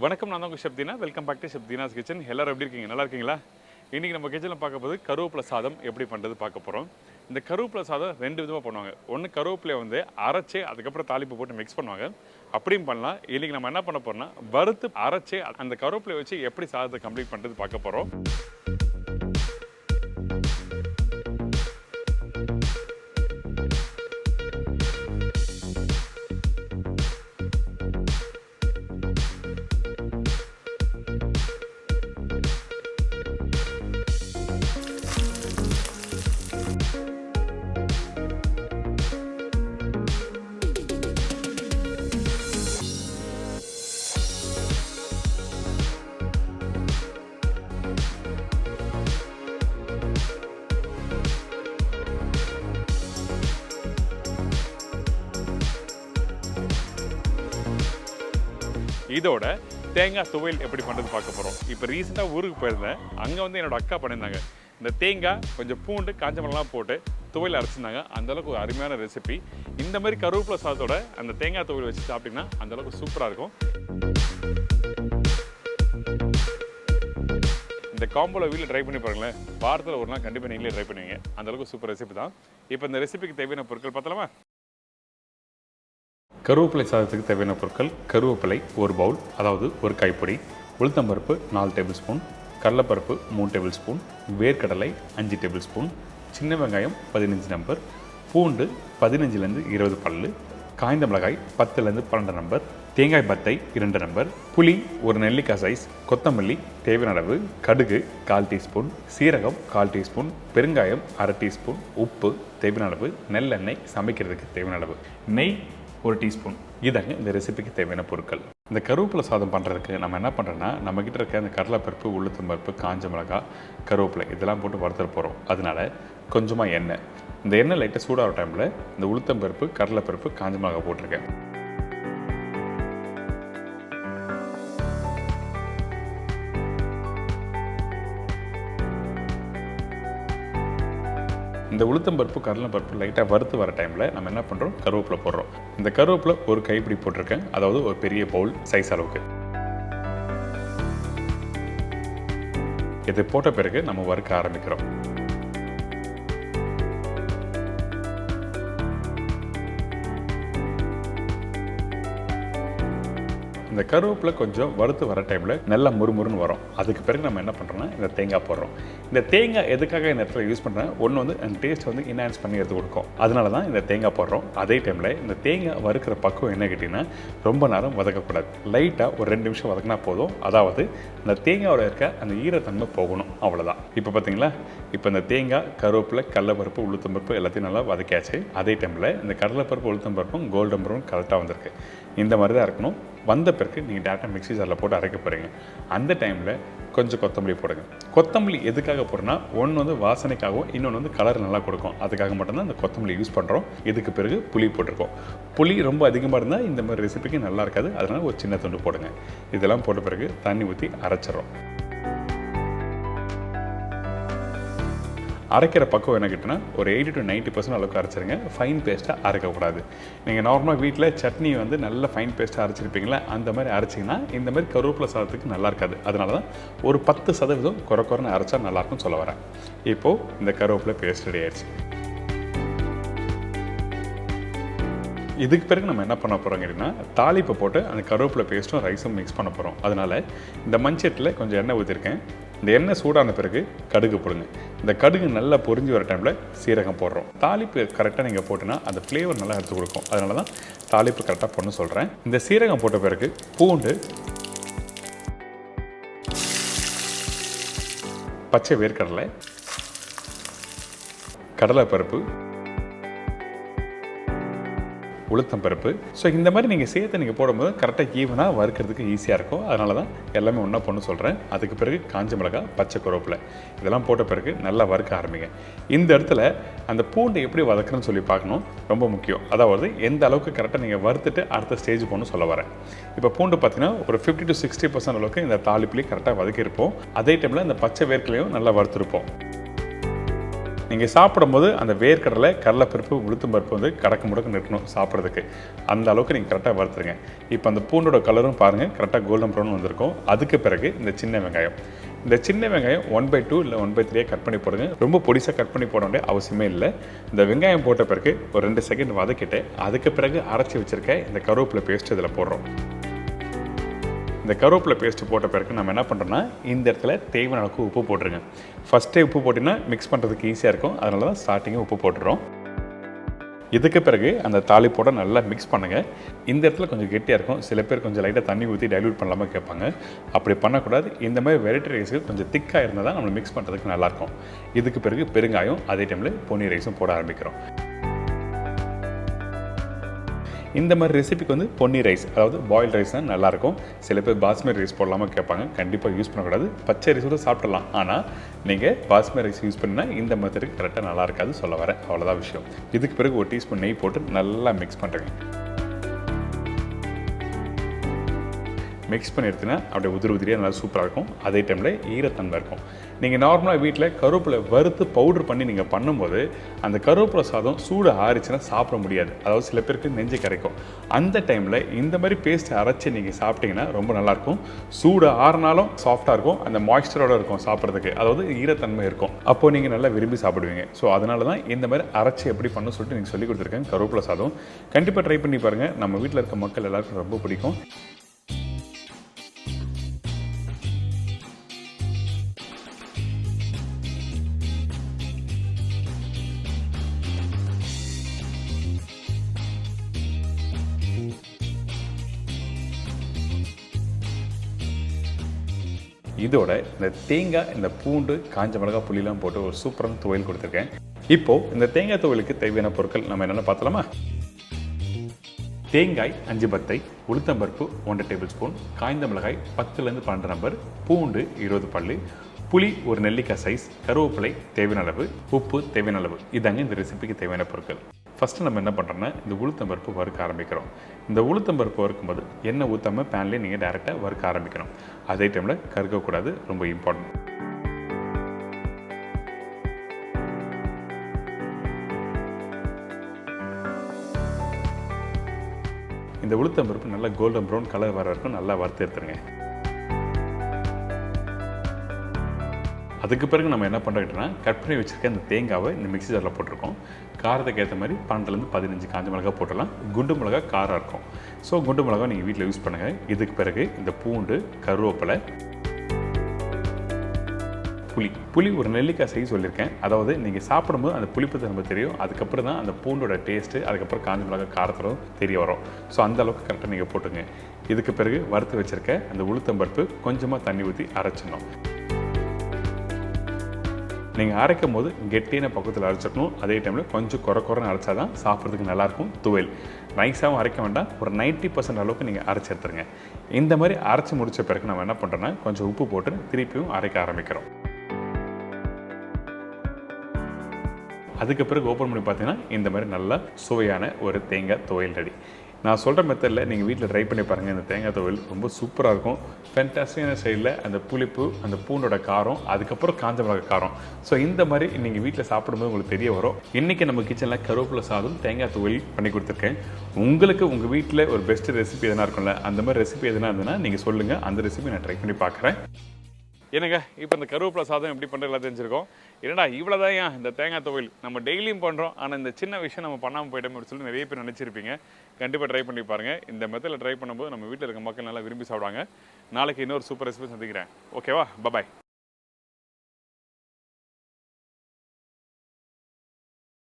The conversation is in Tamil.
வணக்கம், நான் தான் உங்கள் Shabdina. Welcome back to Shabdina's kitchen. எல்லாரும் எப்படி இருக்கீங்க? நல்லா இருக்கீங்களா? இன்றைக்கி நம்ம கிச்சனில் பார்க்க போது கருவேப்பிலை சாதம் எப்படி பண்ணுறது பார்க்க போகிறோம். இந்த கருவேப்பிலை சாதம் ரெண்டு விதமாக பண்ணுவாங்க. ஒன்று கருவேப்பிலையை வந்து அரைச்சி அதுக்கப்புறம் தாளிப்பு போட்டு மிக்ஸ் பண்ணுவாங்க. அப்படியும் பண்ணலாம். இன்றைக்கி நம்ம என்ன பண்ண போகிறோம்னா வறுத்து அரைச்சி அந்த கருவேப்பிலையை வச்சு எப்படி சாதத்தை கம்ப்ளீட் பண்ணுறது பார்க்க போகிறோம். இதோட தேங்காய் துவையல் எப்படி பண்ணுறது பார்க்க போகிறோம். இப்போ ரீசெண்டாக ஊருக்கு போயிருந்தேன். அங்கே வந்து என்னோடய அக்கா பண்ணியிருந்தாங்க. இந்த தேங்காய் கொஞ்சம் பூண்டு காஞ்ச மிளகாலாம் போட்டு துவையல் அரைச்சிருந்தாங்க. அந்தளவுக்கு ஒரு அருமையான ரெசிபி. இந்த மாதிரி கருவேப்பிலை சாதத்தோட அந்த தேங்காய் துவையல் வச்சு சாப்பிட்டிங்கன்னா அந்தளவுக்கு சூப்பராக இருக்கும். இந்த காம்போவில் வீட்டில் ட்ரை பண்ணி பாருங்களேன். வாரத்தில் ஒரு நாள் கண்டிப்பாக நீங்களே ட்ரை பண்ணுவீங்க. அந்தளவுக்கு சூப்பர் ரெசிபி தான். இப்போ இந்த ரெசிபிக்கு தேவையான பொருட்கள் பார்த்தலாமா? கருவேப்பிலை சாதத்துக்கு தேவையான பொருட்கள்: கருவேப்பிலை 1 பவுல், அதாவது ஒரு கைப்பிடி; உளுத்தம்பருப்பு 4 டேபிள் ஸ்பூன்; கடலைப்பருப்பு 3 டேபிள் ஸ்பூன்; வேர்க்கடலை 5 டேபிள் ஸ்பூன்; சின்ன வெங்காயம் 15 நம்பர்; பூண்டு 15லேருந்து 20 பல்லு; காய்ந்த மிளகாய் 10லேருந்து 12 நம்பர்; தேங்காய் பத்தை 2 நம்பர்; புளி 1 நெல்லிக்காய் சைஸ்; கொத்தமல்லி தேவையான அளவு; கடுகு 1/4 டீஸ்பூன்; சீரகம் 1/4 டீஸ்பூன்; பெருங்காயம் 1/2 டீஸ்பூன்; உப்பு தேவையான அளவு; நெல்லெண்ணெய் சமைக்கிறதுக்கு தேவையான அளவு; நெய் 1 டீஸ்பூன். இதாங்க இந்த ரெசிபிக்கு தேவையான பொருட்கள். இந்த கருவேப்பிலை சாதம் பண்ணுறதுக்கு நம்ம என்ன பண்ணுறோன்னா, நம்மக்கிட்ட இருக்க அந்த கடலைப்பருப்பு, உளுத்தம்பருப்பு, காஞ்ச மிளகாய், கருவேப்பிலை இதெல்லாம் போட்டு வறுத்துட போகிறோம். அதனால் கொஞ்சமாக எண்ணெய். இந்த எண்ணெய் லைட்டாக சூடாகிற டைமில் இந்த உளுத்தம்பருப்பு, கடலைப்பருப்பு, காஞ்ச மிளகாய் போட்டிருக்கேன். இந்த உளுத்தம்பருப்பு, கடலைப்பருப்பு லைட்டாக வறுத்து வர டைமில் நம்ம என்ன பண்ணுறோம், கருவேப்பிலை போடுறோம். இந்த கருவேப்பிலை ஒரு கைப்பிடி போட்டிருக்கேன், அதாவது ஒரு பெரிய பவுல் சைஸ் அளவுக்கு. இதை போட்ட பிறகு நம்ம வறுக்க ஆரம்பிக்கிறோம். இந்த கருவேப்பிலை கொஞ்சம் வறுத்து வர டைமில் நல்லா முறுமுறுன்னு வரும். அதுக்கு பிறகு நம்ம என்ன பண்ணுறோம்னா இந்த தேங்காய் போடுறோம். இந்த தேங்காய் எதுக்காக இந்த இடத்துல யூஸ் பண்ணுறேன், ஒன்று வந்து அந்த டேஸ்ட் வந்து என்ஹான்ஸ் பண்ணி எடுத்து கொடுக்கும். அதனால தான் இந்த தேங்காய் போடுறோம். அதே டைமில் இந்த தேங்காய் வறுக்கிற பக்குவம் என்ன கேட்டிங்கன்னா, ரொம்ப நேரம் வதக்கக்கூடாது. லைட்டாக ஒரு 2 நிமிஷம் வதக்கினா போதும். அதாவது இந்த தேங்காயோட இருக்க அந்த ஈரத்தன்மை போகணும், அவ்வளோதான். இப்போ பார்த்தீங்களா, இப்போ இந்த தேங்காய், கருவேப்பிலை, கடலைப்பருப்பு, உளுத்தம்பருப்பு எல்லாத்தையும் நல்லா வதக்கியாச்சு. அதே டைமில் இந்த கடலைப்பருப்பு, உளுத்தம்பருப்பும் கோல்டன் ப்ரௌன் கரெக்டாக வந்திருக்கு. இந்த மாதிரி தான் இருக்கணும். வந்த பிறகு நீங்கள் டேரெக்டாக மிக்ஸி ஜாரில் போட்டு அரைக்க போகிறீங்க. அந்த டைமில் கொஞ்சம் கொத்தமல்லி போடுங்க. கொத்தமல்லி எதுக்காக போடுறோன்னா, ஒன்று வந்து வாசனைக்காகவும், இன்னொன்று வந்து கலர் நல்லா கொடுக்கும். அதுக்காக மட்டும்தான் இந்த கொத்தமல்லி யூஸ் பண்ணுறோம். இதுக்கு பிறகு புளி போட்டிருக்கோம். புளி ரொம்ப அதிகமாக இருந்தால் இந்த மாதிரி ரெசிபிக்கு நல்லா இருக்காது. அதனால் ஒரு சின்ன துண்டு போடுங்க. இதெல்லாம் போட்ட பிறகு தண்ணி ஊற்றி அரைச்சிடறோம். அரைக்கிற பக்கம் என்ன கிட்டனா ஒரு 80 to 90% அளவுக்கு அரைச்சிருங்க. ஃபைன் பேஸ்ட்டாக அரைக்கக்கூடாது. நீங்கள் நார்மலாக வீட்டில் சட்னி வந்து நல்ல ஃபைன் பேஸ்ட்டாக அரைச்சிருப்பீங்களா, அந்த மாதிரி அரைச்சிங்கன்னா இந்த மாதிரி கருவேப்பிலை சாதத்துக்கு நல்லா இருக்காது. அதனால தான் ஒரு 10% குறைன்னு அரைச்சா நல்லாயிருக்கும்னு சொல்ல வரேன். இப்போது இந்த கருவேப்பிலை பேஸ்ட் ரெடி ஆயிடுச்சு. இதுக்கு பிறகு நம்ம என்ன பண்ண போகிறோம் கேட்டிங்கன்னா, தாளிப்பை போட்டு அந்த கருவேப்பிலை பேஸ்ட்டும் ரைஸும் மிக்ஸ் பண்ண போகிறோம். அதனால் இந்த மண்சட்டியில் கொஞ்சம் எண்ணெய் ஊற்றிருக்கேன். இந்த எண்ணெய் சூடான பிறகு கடுகு போடுங்க. இந்த கடுகு நல்லா பொரிஞ்சு வர டைமில் சீரகம் போடுறோம். தாளிப்பு கரெக்டாக நீங்கள் போட்டுன்னா அந்த ஃப்ளேவர் நல்லா எடுத்து கொடுக்கும். அதனால தான் தாளிப்பு கரெக்டாக போடணும்னு சொல்கிறேன். இந்த சீரகம் போட்ட பிறகு பூண்டு, பச்சை வேர்க்கடலை, கடலைப்பருப்பு, உளுத்தம்பருப்பு. ஸோ இந்த மாதிரி நீங்கள் சேர்த்து நீங்கள் போடும்போது கரெக்டாக ஈவனாக வறுக்கிறதுக்கு ஈஸியாக இருக்கும். அதனால தான் எல்லாமே ஒன்றா பண்ண சொல்கிறேன். அதுக்கு பிறகு காஞ்ச மிளகாய், பச்சை கருவேப்பிலை இதெல்லாம் போட்ட பிறகு நல்லா வறுக்க ஆரம்பிங்க. இந்த இடத்துல அந்த பூண்டை எப்படி வதக்குறேன்னு சொல்லி பார்க்கணும், ரொம்ப முக்கியம். அதாவது எந்த அளவுக்கு கரெக்டாக நீங்கள் வறுத்துட்டு அடுத்த ஸ்டேஜ் போகணும்னு சொல்ல வரேன். இப்போ பூண்டு பார்த்தீங்கன்னா ஒரு 50 to 60% அளவுக்கு இந்த தாளிப்புலேயே கரெக்டாக வதக்கியிருப்போம். அதே டைமில் இந்த பச்சை வேர்க்கலையும் நல்லா வறுத்துருப்போம். நீங்கள் சாப்பிடும்போது அந்த வேர்க்கடலை, கடலைப்பருப்பு, உளுத்தம் பருப்பு வந்து கடக்க முடக்க நிற்கணும் சாப்பிட்றதுக்கு. அந்த அளவுக்கு நீங்கள் கரெக்டாக வறுத்துருங்க. இப்போ அந்த பூண்டோட கலரும் பாருங்கள் கரெக்டாக கோல்டன் ப்ரௌன் வந்திருக்கும். அதுக்கு பிறகு இந்த சின்ன வெங்காயம், இந்த சின்ன வெங்காயம் 1/2 இல்லை 1/3 கட் பண்ணி போடுங்க. ரொம்ப பொடிசாக கட் பண்ணி போட வேண்டிய அவசியமே இல்லை. இந்த வெங்காயம் போட்ட பிறகு ஒரு 2 செகண்ட் வதக்கிட்டு அதுக்கு பிறகு அரைச்சி வச்சுருக்க இந்த கருவேப்பிலை பேஸ்ட் இதில் போடுறோம். இந்த கருவேப்பிலை பேஸ்ட்டு போட்ட பிறகு நம்ம என்ன பண்ணுறோன்னா இந்த இடத்துல தேவையான அளவுக்கு உப்பு போட்டுருங்க. ஃபஸ்ட்டே உப்பு போட்டிங்கன்னா மிக்ஸ் பண்ணுறதுக்கு ஈஸியாக இருக்கும். அதனால தான் ஸ்டார்டிங்கே உப்பு போட்டுறோம். இதுக்கு பிறகு அந்த தாளிப்போட நல்லா மிக்ஸ் பண்ணுங்கள். இந்த இடத்துல கொஞ்சம் கெட்டியாக இருக்கும். சில பேர் கொஞ்சம் லைட்டாக தண்ணி ஊற்றி டைல்யூட் பண்ணலாமல் கேட்பாங்க. அப்படி பண்ணக்கூடாது. இந்த மாதிரி வெரைட்டி ரைஸுக்கு கொஞ்சம் திக்காக இருந்தால் தான் நம்ம மிக்ஸ் பண்ணுறதுக்கு நல்லாயிருக்கும். இதுக்கு பிறகு பெருங்காயம், அதே டைமில் பொன்னி ரைஸும் போட ஆரம்பிக்கிறோம். இந்த மாதிரி ரெசிபிக்கு வந்து பொன்னி ரைஸ், அதாவது பாயில் ரைஸ் தான் நல்லாயிருக்கும். சில பேர் பாஸ்மதி ரைஸ் போடலாமல் கேட்பாங்க. கண்டிப்பாக யூஸ் பண்ணக்கூடாது. பச்சை ரைஸ் கூட சாப்பிடலாம். ஆனால் நீங்கள் பாஸ்மதி ரைஸ் யூஸ் பண்ணால் இந்த மெத்தடுக்கு கரெக்டாக நல்லா இருக்காது சொல்ல வரேன். அவ்வளோதான் விஷயம். இதுக்கு பிறகு ஒரு டீஸ்பூன் நெய் போட்டு நல்லா மிக்ஸ் பண்ணுறேங்க. மிக்ஸ் பண்ணி எடுத்துனா அப்படியே உதிரியாக நல்லா சூப்பராக இருக்கும். அதே டைமில் ஈரத்தன்மை இருக்கும். நீங்கள் நார்மலாக வீட்டில் கருவேப்பிலை வறுத்து பவுடர் பண்ணி நீங்கள் பண்ணும்போது அந்த கருவேப்பிலை சாதம் சூடு ஆறிச்சுன்னா சாப்பிட முடியாது. அதாவது சில பேருக்கு நெஞ்சு கரைக்கும். அந்த டைமில் இந்த மாதிரி பேஸ்ட் அரைச்சி நீங்கள் சாப்பிட்டீங்கன்னா ரொம்ப நல்லாயிருக்கும். சூடு ஆறினாலும் சாஃப்டாக இருக்கும். அந்த மாய்ஸ்சரோடு இருக்கும் சாப்பிட்றதுக்கு, அதாவது ஈரத்தன்மை இருக்கும். அப்போது நீங்கள் நல்லா விரும்பி சாப்பிடுவீங்க. ஸோ அதனால தான் இந்த மாதிரி அரைச்சி எப்படி பண்ணணும்னு சொல்லிட்டு நீங்கள் சொல்லி கொடுத்துருக்கேன். கருவேப்பிலை சாதம் கண்டிப்பாக ட்ரை பண்ணி பாருங்கள். நம்ம வீட்டில் இருக்க மக்கள் எல்லாருக்கும் ரொம்ப பிடிக்கும். இதோட இந்த தேங்காய், இந்த பூண்டு, காஞ்ச மிளகாய், புளிலாம் போட்டு ஒரு சூப்பரான துவையல் கொடுத்துருக்கேன். இப்போது இந்த தேங்காய் துவையலுக்கு தேவையான பொருட்கள் நம்ம என்னென்ன பார்த்தலாமா? தேங்காய் 5 பத்தை, உளுத்தம்பருப்பு 1 டேபிள் ஸ்பூன், காய்ந்த மிளகாய் 10லேருந்து 12 நம்பர், பூண்டு 20 பல்லு, புளி ஒரு நெல்லிக்காய் சைஸ், கருவேப்பிலை தேவையான அளவு, உப்பு தேவையான அளவு. இதாங்க இந்த ரெசிபிக்கு தேவையான பொருட்கள். ஃபஸ்ட்டு நம்ம என்ன பண்ணுறோன்னா இந்த உளுத்தம்பருப்பு வறுக்க ஆரம்பிக்கிறோம். இந்த உளுத்தம்பருப்பு வறுக்கும்போது எண்ணெய் ஊற்றாமல் பேன்லேயே நீங்கள் டேரெக்டாக வறுக்க ஆரம்பிக்கணும். அதே டைமில் கருக்கக்கூடாது, ரொம்ப இம்பார்ட்டன்ட். இந்த உளுத்தம்பருப்பு நல்லா கோல்டன் ப்ரௌன் கலர் வர வரைக்கும் நல்லா வறுத்து எடுத்துருங்க. அதுக்கு பிறகு நம்ம என்ன பண்ணுறோம்னா கட் பண்ணி வச்சுருக்க இந்த தேங்காவை இந்த மிக்ஸி ஜாரில் போட்டிருக்கோம். காரத்துக்கு ஏற்ற மாதிரி 12லேருந்து 15 காஞ்ச மிளகா போட்டலாம். குண்டு மிளகா காரம் இருக்கும். ஸோ குண்டு மிளகா நீங்கள் வீட்டில் யூஸ் பண்ணுங்கள். இதுக்கு பிறகு இந்த பூண்டு, கருவேப்பிலை, புளி ஒரு நெல்லிக்காய் சைஸ் சொல்லியிருக்கேன். அதாவது நீங்கள் சாப்பிடும்போது அந்த புளிப்பு தன்மை தெரியும். அதுக்கப்புறம் தான் அந்த பூண்டோட டேஸ்ட்டு, அதுக்கப்புறம் காஞ்ச மிளகா காரத்திலும் தெரிய வரும். ஸோ அந்த அளவுக்கு கரெக்டாக நீங்கள் போட்டுங்க. இதுக்கு பிறகு வறுத்து வச்சுருக்க அந்த உளுத்தம்பருப்பு கொஞ்சமாக தண்ணி ஊற்றி அரைச்சிடணும். நீங்கள் அரைக்கும் போது கெட்டியான பக்கத்தில் அரைச்சிடணும். அதே டைமில் கொஞ்சம் குறைன்னு அரைச்சா தான் சாப்பிட்றதுக்கு நல்லாயிருக்கும். துவையல் நைஸாகவும் அரைக்க வேண்டாம். ஒரு 90% அளவுக்கு நீங்கள் அரைச்சி எடுத்துருங்க. இந்த மாதிரி அரைச்சி முடித்த பிறகு நம்ம என்ன பண்ணுறோன்னா கொஞ்சம் உப்பு போட்டு திருப்பியும் அரைக்க ஆரம்பிக்கிறோம். அதுக்கு பிறகு ஓப்பன் பண்ணி பார்த்தீங்கன்னா இந்த மாதிரி நல்லா சுவையான ஒரு தேங்காய் துவையல் ரெடி. நான் சொல்கிற மெத்தடில் நீங்கள் வீட்டில் ட்ரை பண்ணி பாருங்கள். இந்த தேங்காய் துவையல் ரொம்ப சூப்பராக இருக்கும். ஃபேன்டாஸ்டிக்கான ஸ்டைலில் அந்த புளிப்பு, அந்த பூண்டோட காரம், அதுக்கப்புறம் காஞ்ச மிளகாய் காரம். ஸோ இந்த மாதிரி நீங்கள் வீட்டில் சாப்பிடும்போது உங்களுக்கு தெரிய வரும். இன்றைக்கி நம்ம கிச்சனில் கருவேப்பிலை சாதம் தேங்காய் துவையல் பண்ணி கொடுத்துருக்கேன். உங்களுக்கு உங்கள் வீட்டில் ஒரு பெஸ்ட் ரெசிபி எதனா இருக்கும்ல, அந்த மாதிரி ரெசிபி எதனா இருந்ததுன்னா நீங்கள் சொல்லுங்கள். அந்த ரெசிபி நான் ட்ரை பண்ணி பார்க்குறேன். என்னங்க இப்போ இந்த கருவேப்பிலை சாதம் எப்படி பண்ணுறதுலாம் தெரிஞ்சிருக்கோம். என்னடா இவ்வளோதான் ஏன் இந்த தேங்காய் துவையல் நம்ம டெய்லியும் பண்ணுறோம், ஆனால் இந்த சின்ன விஷயம் நம்ம பண்ணாமல் போயிட்டோம் அப்படின்னு சொல்லி நிறைய பேர் நினச்சிருப்பீங்க. கண்டிப்பாக ட்ரை பண்ணி பாருங்கள். இந்த மெத்தடில் ட்ரை பண்ணும்போது நம்ம வீட்டில் இருக்க மக்கள் நல்லா விரும்பி சாப்பிடுவாங்க. நாளைக்கு இன்னொரு சூப்பர் ரெசிபி சந்திக்கிறேன். ஓகேவா? பாய்.